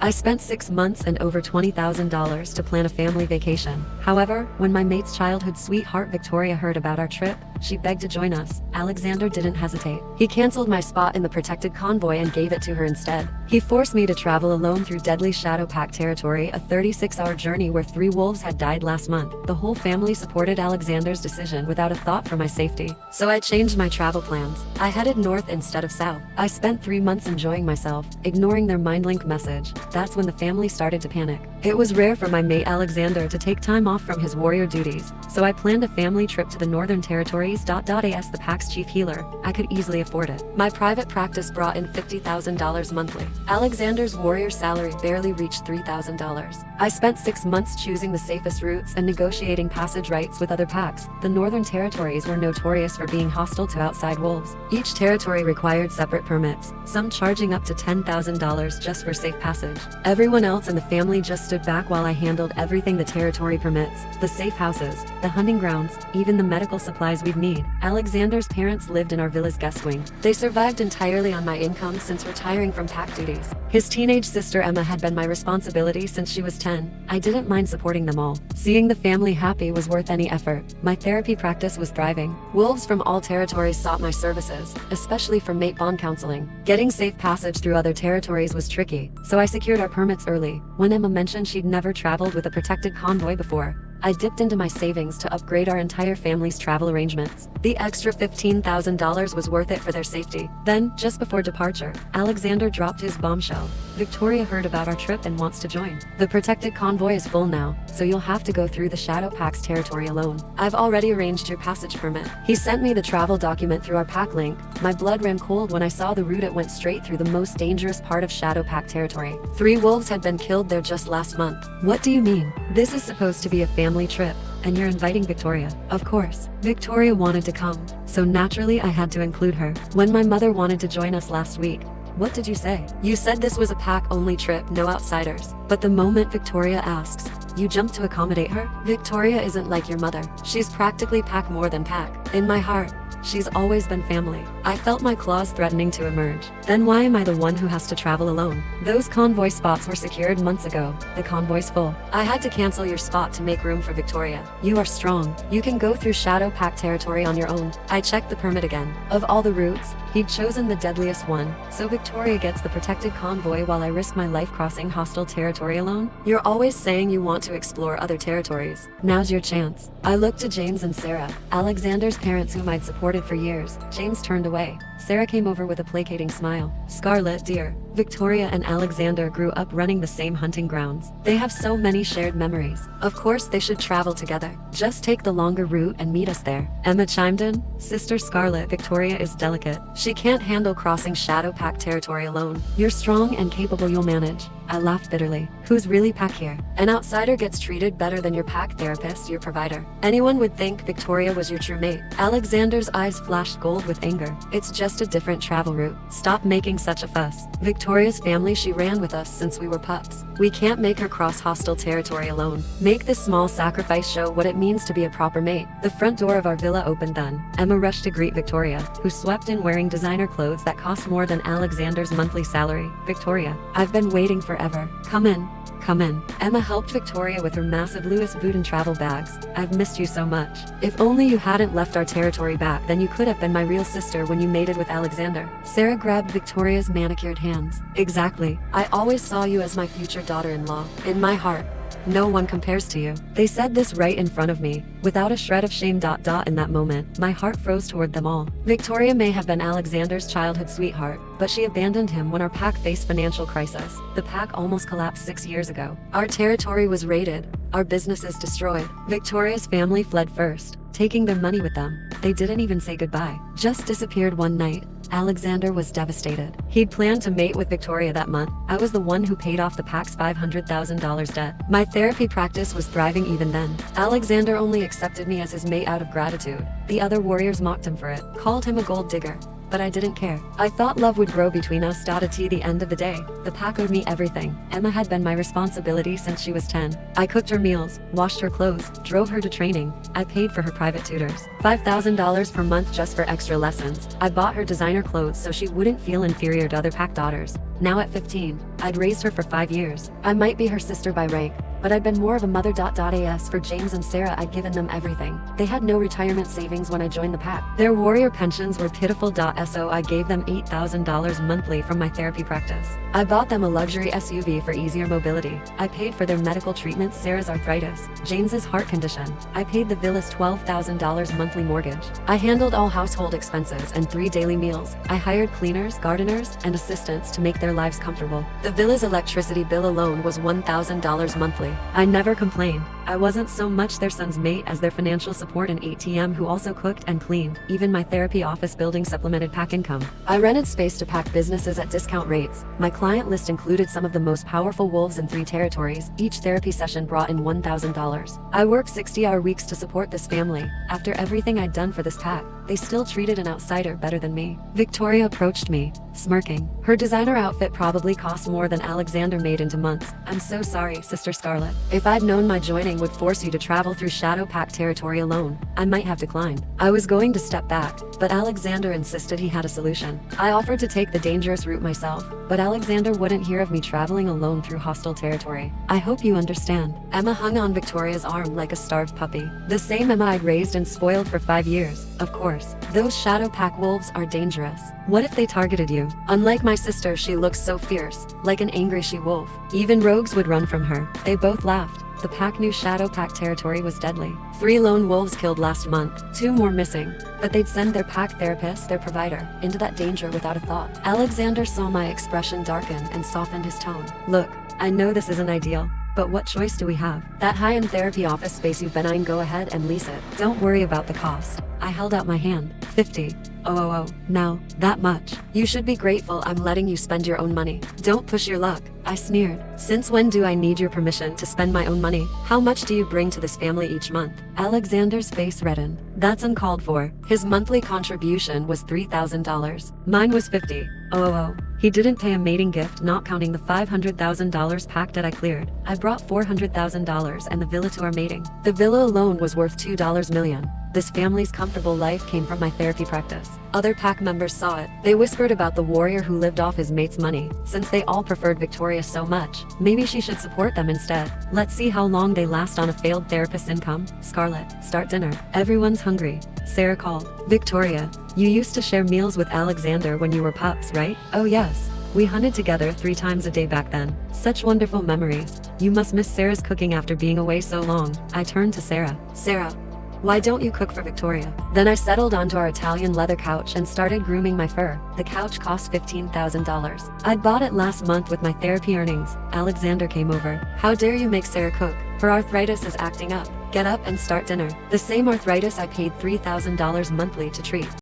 I spent 6 months and over $20,000 to plan a family vacation. However, when my mate's childhood sweetheart Victoria heard about our trip, she begged to join us. Alexander didn't hesitate. He canceled my spot in the protected convoy and gave it to her instead. He forced me to travel alone through deadly Shadow Pact territory, a 36-hour journey where 3 wolves had died last month. The whole family supported Alexander's decision without a thought for my safety. So I changed my travel plans. I headed north instead of south. I spent 3 months enjoying myself, ignoring their mindlink message. That's when the family started to panic. It was rare for my mate Alexander to take time off from his warrior duties, so I planned a family trip to the Northern Territories. As the Pact's chief healer, I could easily afford it. My private practice brought in $50,000 monthly. Alexander's warrior salary barely reached $3,000. I spent 6 months choosing the safest routes and negotiating passage rights with other packs. The Northern Territories were notorious for being hostile to outside wolves. Each territory required separate permits, some charging up to $10,000 just for safe passage. Everyone else in the family just stood back while I handled everything the territory permits: the safe houses, the hunting grounds, even the medical supplies we'd need. Alexander's parents lived in our villa's guest wing. They survived entirely on my income since retiring from pack duties. His teenage sister Emma had been my responsibility since she was 10. I didn't mind supporting them all. Seeing the family happy was worth any effort. My therapy practice was thriving. Wolves from all territories sought my services, especially for mate bond counseling. Getting safe passage through other territories was tricky, so I secured our permits early. When Emma mentioned she'd never traveled with a protected convoy before, I dipped into my savings to upgrade our entire family's travel arrangements. The extra $15,000 was worth it for their safety. Then, just before departure, Alexander dropped his bombshell. Victoria heard about our trip and wants to join. The protected convoy is full now, so you'll have to go through the Shadow Pact's territory alone. I've already arranged your passage permit. He sent me the travel document through our pack link. My blood ran cold when I saw the route. It went straight through the most dangerous part of Shadow Pact territory. 3 wolves had been killed there just last month. What do you mean? This is supposed to be a family trip, and you're inviting Victoria. Of course. Victoria wanted to come, so naturally I had to include her. When my mother wanted to join us last week, what did you say? You said this was a pack-only trip, no outsiders. But the moment Victoria asks, you jump to accommodate her? Victoria isn't like your mother. She's practically pack more than pack. In my heart, she's always been family. I felt my claws threatening to emerge. Then why am I the one who has to travel alone? Those convoy spots were secured months ago. The convoy's full. I had to cancel your spot to make room for Victoria. You are strong. You can go through Shadow Pact territory on your own. I checked the permit again. Of all the routes, he'd chosen the deadliest one. So Victoria gets the protected convoy while I risk my life crossing hostile territory alone? You're always saying you want to explore other territories. Now's your chance. I looked to James and Sarah, Alexander's parents whom I'd supported for years. James turned away. Sarah came over with a placating smile. Scarlett, dear, Victoria and Alexander grew up running the same hunting grounds. They have so many shared memories. Of course they should travel together. Just take the longer route and meet us there. Emma chimed in. Sister Scarlett, Victoria is delicate. She can't handle crossing Shadow Pact territory alone. You're strong and capable, you'll manage. I laughed bitterly. Who's really pack here? An outsider gets treated better than your pack therapist, your provider. Anyone would think Victoria was your true mate. Alexander's eyes flashed gold with anger. It's just a different travel route. Stop making such a fuss. Victoria's family, she ran with us since we were pups. We can't make her cross hostile territory alone. Make this small sacrifice show what it means to be a proper mate. The front door of our villa opened then. Emma rushed to greet Victoria, who swept in wearing designer clothes that cost more than Alexander's monthly salary. Victoria, I've been waiting forever. Come in. Come in. Emma helped Victoria with her massive Louis Vuitton travel bags. I've missed you so much. If only you hadn't left our territory back, then you could have been my real sister when you mated with Alexander. Sarah grabbed Victoria's manicured hands. Exactly. I always saw you as my future daughter-in-law. In my heart, no one compares to you. They said this right in front of me, without a shred of shame. In that moment, my heart froze toward them all. Victoria may have been Alexander's childhood sweetheart, but she abandoned him when our pack faced financial crisis. The pack almost collapsed 6 years ago. Our territory was raided, our businesses destroyed. Victoria's family fled first, taking their money with them. They didn't even say goodbye, just disappeared one night. Alexander was devastated. He'd planned to mate with Victoria that month. I was the one who paid off the pack's $500,000 debt. My therapy practice was thriving even then. Alexander only accepted me as his mate out of gratitude. The other warriors mocked him for it, called him a gold digger. But I didn't care. I thought love would grow between us. At the end of the day, the pack owed me everything. Emma had been my responsibility since she was 10. I cooked her meals, washed her clothes, drove her to training. I paid for her private tutors. $5,000 per month just for extra lessons. I bought her designer clothes so she wouldn't feel inferior to other pack daughters. Now at 15, I'd raised her for 5 years. I might be her sister by rank, but I'd been more of a mother. As for James and Sarah, I'd given them everything. They had no retirement savings when I joined the pack. Their warrior pensions were pitiful. So I gave them $8,000 monthly from my therapy practice. I bought them a luxury SUV for easier mobility. I paid for their medical treatments, Sarah's arthritis, James's heart condition. I paid the villa's $12,000 monthly mortgage. I handled all household expenses and 3 daily meals. I hired cleaners, gardeners, and assistants to make their lives comfortable. The villa's electricity bill alone was $1,000 monthly. I never complained. I wasn't so much their son's mate as their financial support and ATM who also cooked and cleaned. Even my therapy office building supplemented pack income. I rented space to pack businesses at discount rates. My client list included some of the most powerful wolves in 3 territories. Each therapy session brought in $1,000. I worked 60-hour weeks to support this family. After everything I'd done for this pack, they still treated an outsider better than me. Victoria approached me, smirking. Her designer outfit probably cost more than Alexander made into months. I'm so sorry, Sister Scarlet. If I'd known my joining would force you to travel through Shadow Pack territory alone, I might have declined. I was going to step back, but Alexander insisted he had a solution. I offered to take the dangerous route myself, but Alexander wouldn't hear of me traveling alone through hostile territory. I hope you understand. Emma hung on Victoria's arm like a starved puppy. The same Emma I'd raised and spoiled for 5 years. Of course, those Shadow Pack wolves are dangerous. What if they targeted you? Unlike my sister, she looks so fierce, like an angry she-wolf. Even rogues would run from her. They both laughed. The pack knew Shadow Pack territory was deadly. 3 lone wolves killed last month, 2 more missing. But they'd send their pack therapist, their provider, into that danger without a thought. Alexander saw my expression darken and softened his tone. Look, I know this isn't ideal, but what choice do we have? That high-end therapy office space you've been eyeing, go ahead and lease it. Don't worry about the cost. I held out my hand. 50. Oh, now, that much. You should be grateful I'm letting you spend your own money. Don't push your luck, I sneered. Since when do I need your permission to spend my own money? How much do you bring to this family each month? Alexander's face reddened. That's uncalled for. His monthly contribution was $3,000. Mine was 50. Oh. He didn't pay a mating gift, not counting the $500,000 pack that I cleared. I brought $400,000 and the villa to our mating. The villa alone was worth $2 million. This family's comfortable life came from my therapy practice. Other pack members saw it. They whispered about the warrior who lived off his mate's money. Since they all preferred Victoria so much, maybe she should support them instead. Let's see how long they last on a failed therapist's income. Scarlet, start dinner. Everyone's hungry. Sarah called. Victoria, you used to share meals with Alexander when you were pups, right? Oh yes. We hunted together 3 times a day back then. Such wonderful memories. You must miss Sarah's cooking after being away so long. I turned to Sarah. Sarah, why don't you cook for Victoria? Then I settled onto our Italian leather couch and started grooming my fur. The couch cost $15,000. I'd bought it last month with my therapy earnings. Alexander came over. How dare you make Sarah cook? Her arthritis is acting up. Get up and start dinner. The same arthritis I paid $3,000 monthly to treat.